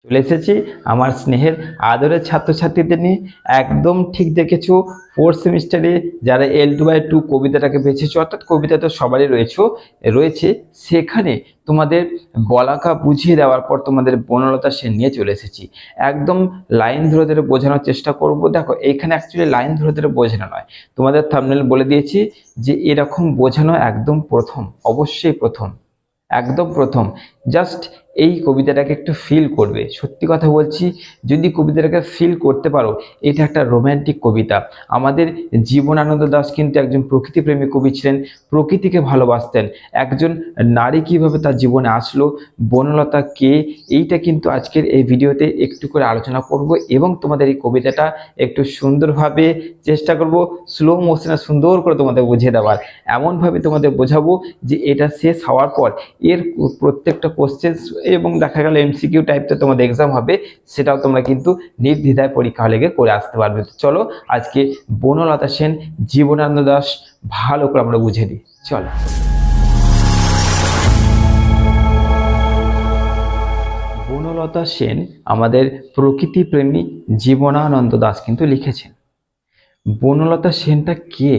চলে এসেছি আমার স্নেহের আদরের ছাত্রছাত্রীদের নিয়ে। একদম ঠিক দেখেছো, ফোর্থ সেমিস্টারে যারা L2/2 কবিতাটাকে বেছেছো, অর্থাৎ কবিতা তো সবারই রয়েছে সেখানে তোমাদের বলাকা বুঝিয়ে দেওয়ার পর তোমাদের বনলতা সেন নিয়ে চলে এসেছি। একদম লাইন ধরে ধরে বোঝানোর চেষ্টা করব। দেখো, এইখানে অ্যাকচুয়ালি লাইন ধরে ধরে বোঝানো নয়, তোমাদের থাম্বনেল বলে দিয়েছি যে এরকম বোঝানো একদম প্রথম, অবশ্যই প্রথম, একদম প্রথম। জাস্ট এই কবিতাটাকে একটু ফিল করবে। সত্যি কথা বলছি, যদি কবিতাটাকে ফিল করতে পারো, এটা একটা রোম্যান্টিক কবিতা। আমাদের জীবনানন্দ দাশ কিন্তু একজন প্রকৃতিপ্রেমী কবি ছিলেন, প্রকৃতিকে ভালোবাসতেন। একজন নারী কিভাবে তার জীবনে আসলো, বনলতা কে, এইটা কিন্তু আজকের এই ভিডিওতে একটু করে আলোচনা করব এবং তোমাদের এই কবিতাটা একটু সুন্দরভাবে চেষ্টা করব স্লো মোশনে সুন্দর করে তোমাদের বুঝিয়ে দেওয়ার। এমনভাবে তোমাদের বোঝাবো যে এটা শেষ হওয়ার পর এর প্রত্যেকটা কোশ্চেন এবং দেখা গেল MCQ টাইপটা তোমাদের এক্সাম হবে, সেটাও তোমরা কিন্তু নির্দ্বিধায় পরীক্ষা হলে গিয়ে করে আসতে পারবে। চলো আজকে বনলতা সেন, জীবনানন্দ দাশ ভালো করে আমরা বুঝে দিই। চলো, বনলতা সেন আমাদের প্রকৃতিপ্রেমী জীবনানন্দ দাশ কিন্তু লিখেছেন। বনলতা সেনটা কে,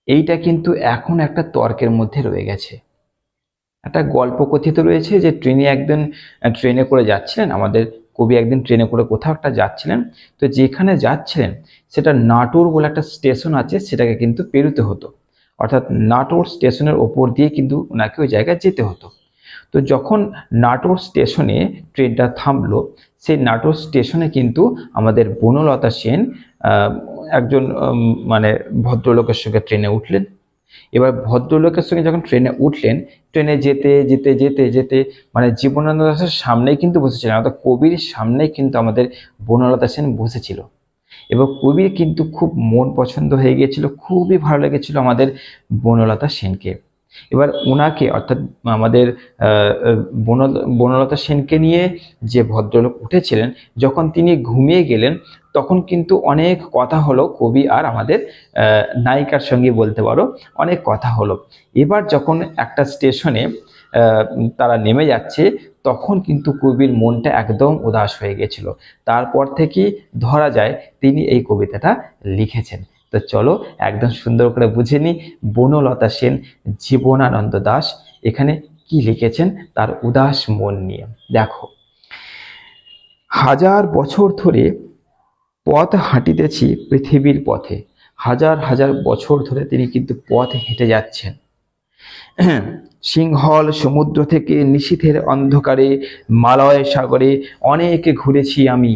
এইটা কিন্তু এখন একটা তর্কের মধ্যে রয়ে গেছে। একটা গল্প কথিত রয়েছে যে ট্রেনে করে যাচ্ছিলেন আমাদের কবি, একদিন ট্রেনে করে কোথাও একটা যাচ্ছিলেন। তো যেখানে যাচ্ছিলেন সেটা নাটোর বলে একটা স্টেশন আছে, সেটাকে কিন্তু পেরোতে হতো। অর্থাৎ নাটোর স্টেশনের ওপর দিয়ে কিন্তু ওনাকে ওই জায়গায় যেতে হতো। তো যখন নাটোর স্টেশনে ট্রেনটা থামলো, সেই নাটোর স্টেশনে কিন্তু আমাদের বনলতা সেন একজন মানে ভদ্রলোকের সঙ্গে ট্রেনে উঠলেন। এবার ভদ্রলোকের সঙ্গে যখন ট্রেনে উঠলেন, ট্রেনে যেতে যেতে যেতে যেতে মানে জীবনানন্দ দাশের সামনেই কিন্তু বসেছিলেন, অর্থাৎ কবির সামনেই কিন্তু আমাদের বনলতা সেন বসেছিল। এবং কবির কিন্তু খুব মন পছন্দ হয়ে গিয়েছিল, খুবই ভালো লেগেছিল আমাদের বনলতা সেনকে। এবার ওনাকে অর্থাৎ আমাদের বনলতা সেনকে নিয়ে যে ভদ্রলোক উঠেছিলেন, যখন তিনি ঘুমিয়ে গেলেন তখন কিন্তু অনেক কথা হলো কবি আর আমাদের নায়িকার সঙ্গে, বলতে পারো অনেক কথা হলো। এবার যখন একটা স্টেশনে তারা নেমে যাচ্ছে, তখন কিন্তু কবির মনটা একদম উদাস হয়ে গেছিল। তারপর থেকে ধরা যায় তিনি এই কবিতাটা লিখেছেন। তো চলো একদম সুন্দর করে বুঝে নিই বনলতা সেন, জীবনানন্দ দাশ এখানে কি লিখেছেন তার উদাস মন নিয়ে। দেখো, হাজার বছর ধরে পথ হাঁটিতেছি পৃথিবীর পথে। হাজার হাজার বছর ধরে তিনি কিন্তু পথ হেঁটে যাচ্ছেন। সিংহল সমুদ্র থেকে নিশীথের অন্ধকারে, মালয় সাগরে অনেকে ঘুরেছি আমি।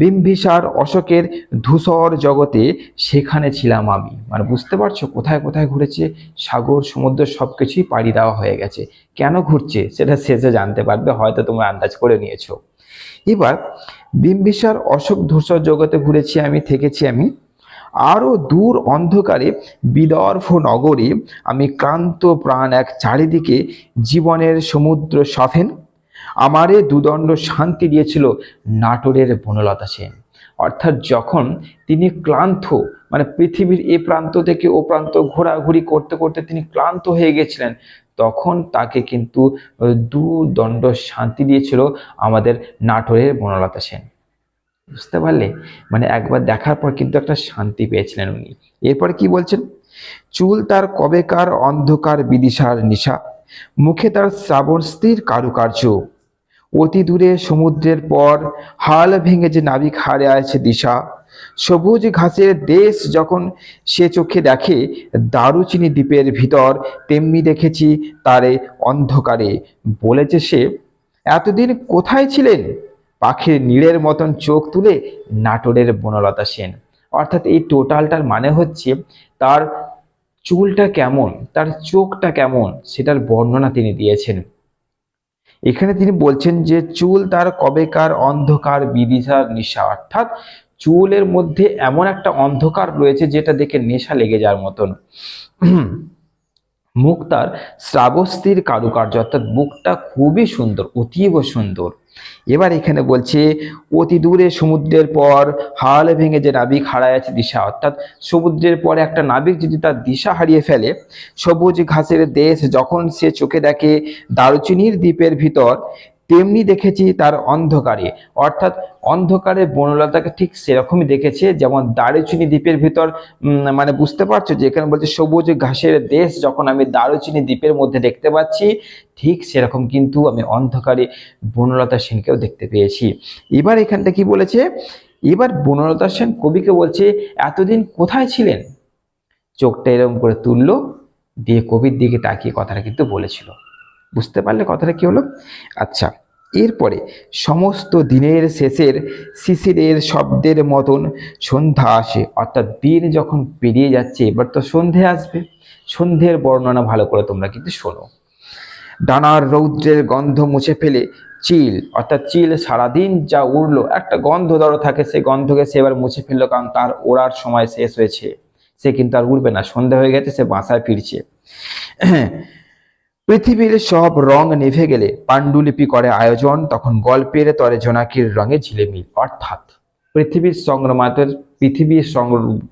বিম্বিসার অশোকের ধূসর জগতে সেখানে ছিলাম আমি। মানে বুঝতে পারছো কোথায় কোথায় ঘুরেছে, সাগর সমুদ্র সবকিছুই পাড়ি দেওয়া হয়ে গেছে। কেন ঘুরছে সেটা শেষে জানতে পারবে, হয়তো তোমরা আন্দাজ করে নিয়েছো। এবার বিম্বিসার অশোক ধূসর জগতে ঘুরেছি আমি, থেকেছি আমি। আরো দূর অন্ধকারে বিদর্ভ নগরে আমি ক্লান্ত প্রাণ এক, চারিদিকে জীবনের সমুদ্র সফেন। আমারে দুদণ্ড শান্তি দিয়েছিল নাটোরের বনলতা সেন। অর্থাৎ যখন তিনি ক্লান্ত, মানে পৃথিবীর এ প্রান্ত থেকে ও প্রান্ত ঘোরাঘুরি করতে করতে তিনি ক্লান্ত হয়ে গেছিলেন, তখন তাকে কিন্তু দুদণ্ড শান্তি দিয়েছিল আমাদের নাটোরের বনলতা সেন। বুঝতে পারলে, মানে একবার দেখার পর কিন্তু একটা শান্তি পেয়েছিলেন উনি। এরপরে কি বলছেন, চুল তার কবেকার অন্ধকার বিদিশার নিশা, মুখে তার শ্রাবণ স্থির কারুকার্য। অতি দূরে সমুদ্রের পর হাল ভেঙে যে নাবিক হারে আছে দিশা। সবুজ ঘাসের দেশ যখন সে চোখে দেখে দারুচিনি দ্বীপের ভিতর, তেমনি দেখেছি তারে অন্ধকারে। বলেছে সে, এতদিন কোথায় ছিলেন, পাখির নীড়ের মতন চোখ তুলে নাটোরের বনলতা সেন। অর্থাৎ এই টোটালটার মানে হচ্ছে তার চুলটা কেমন, তার চোখটা কেমন, সেটার বর্ণনা তিনি দিয়েছেন। এখানে তিনি বলছেন যে চুল তার কবেকার অন্ধকার বিদিশার নিশা, অর্থাৎ চুলের মধ্যে এমন একটা অন্ধকার রয়েছে যেটা দেখে নেশা লেগে যাওয়ার মতন। মুখ তার শ্রাবস্তির কারুকার্য, অর্থাৎ মুখটা খুবই সুন্দর, অতীব সুন্দর। এবার এখানে বলছে অতি দূরে সমুদ্রের পর হাল ভেঙে যে নাবিক হারায় আছে দিশা, অর্থাৎ সমুদ্রের পরে একটা নাবিক যদি তার দিশা হারিয়ে ফেলে, সবুজ ঘাসের দেশ যখন সে চোখে দেখে দারুচিনির দ্বীপের ভিতর, তেমনি দেখেছি তার অন্ধকারে, অর্থাৎ অন্ধকারে বনলতাকে ঠিক সেরকমই দেখেছে, যেমন দারুচিনি দ্বীপের ভিতর মানে বুঝতে পারছো যে এখানে বলছে সবুজ ঘাসের দেশ যখন আমি দারুচিনি দ্বীপের মধ্যে দেখতে পাচ্ছি, ঠিক সেরকম কিন্তু আমি অন্ধকারে বনলতা সেনকেও দেখতে পেয়েছি। এবার এখানটা কি বলেছে, এবার বনলতা সেন কবিকে বলছে এতদিন কোথায় ছিলেন, চোখটা এরকম করে তুললো, দিয়ে কবির দিকে তাকিয়ে কথাটা কিন্তু বলেছিল। বুঝতে পারলে কথাটা কি হলো? আচ্ছা, এরপরে সমস্ত দিনের শেষের শিশিরের শব্দের মতন সন্ধ্যা আসে, অর্থাৎ দিন যখন পেরিয়ে যাচ্ছে এবার তো সন্ধে আসবে। সন্ধ্যের বর্ণনা ভালো করে তোমরা কিন্তু শোনো। ডানার রৌদ্রের গন্ধ মুছে ফেলে চিল, অর্থাৎ চিল সারাদিন যা উড়লো একটা গন্ধ ধরো থাকে, সেই গন্ধকে সে এবার মুছে ফেললো, কারণ তার ওড়ার সময় শেষ হয়েছে, সে কিন্তু আর উড়বে না, সন্ধে হয়ে গেছে, সে বাসায় ফিরছে। পৃথিবীর সব রং নিভে গেলে পাণ্ডুলিপি করে আয়োজন, তখন গল্পের তরে জোনাকির রঙে ঝিলেমিল, অর্থাৎ পৃথিবীর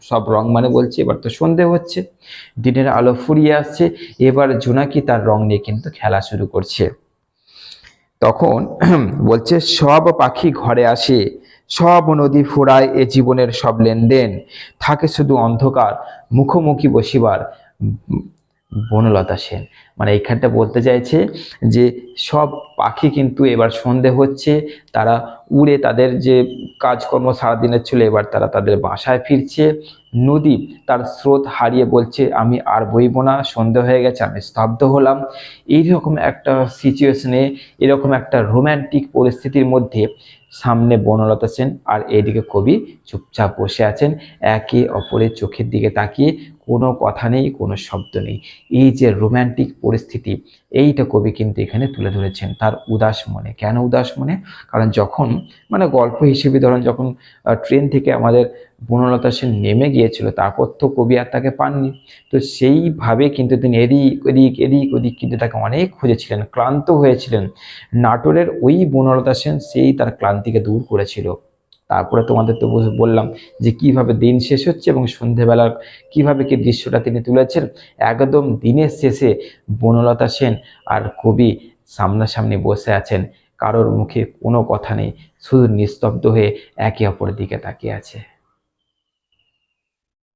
সব রং মানে বলছে এবার তো সন্ধে হচ্ছে, দিনের আলো ফুরিয়ে আসছে, এবার জোনাকি তার রং নিয়ে কিন্তু খেলা শুরু করছে। তখন বলছে সব পাখি ঘরে আসে, সব নদী ফুরায় এ জীবনের সব লেনদেন, থাকে শুধু অন্ধকার মুখোমুখি বসিবার বনলতা সেন। মানে এইখানটা বলতে চাইছে যে সব পাখি কিন্তু এবার সন্ধে হচ্ছে, তারা উড়ে তাদের যে কাজকর্ম সারাদিনের ছিল এবার তারা তাদের বাসায় ফিরছে। নদী তার স্রোত হারিয়ে বলছে আমি আর বইব না, সন্ধে হয়ে গেছে, আমি স্তব্ধ হলাম। এইরকম একটা সিচুয়েশনে, এরকম একটা রোম্যান্টিক পরিস্থিতির মধ্যে সামনে বনলতা সেন আর এইদিকে কবি চুপচাপ বসে আছেন, একে অপরের চোখের দিকে তাকিয়ে, কোনো কথা নেই, কোনো শব্দ নেই। এই যে রোম্যান্টিক পরিস্থিতি, এইটা কবি কিন্তু এখানে তুলে ধরেছেন তার উদাস মনে। কেন উদাস মনে? কারণ যখন মানে গল্প হিসেবে ধরেন যখন ট্রেন থেকে আমাদের বনলতা সেন নেমে গিয়েছিল, তারপর তো কবি আর তাকে পাননি, তো সেইভাবে কিন্তু তিনি এদিক ওদিক এদিক ওদিক কিন্তু তাকে অনেক খুঁজেছিলেন, ক্লান্ত হয়েছিলেন। নাটোরের ওই বনলতা সেন সেই তার ক্লান্তিকে দূর করেছিল। তারপরে তোমাদের তো বললাম যে কিভাবে দিন শেষ হচ্ছে এবং সন্ধেবেলার কিভাবে কি দৃশ্যটা তিনি তুলেছেন। একদম দিনের শেষে বনলতা সেন আর কবি সামনাসামনি বসে আছেন, কারোর মুখে কোনো কথা নেই, শুধু নিস্তব্ধ হয়ে একে অপরের দিকে তাকিয়ে আছে।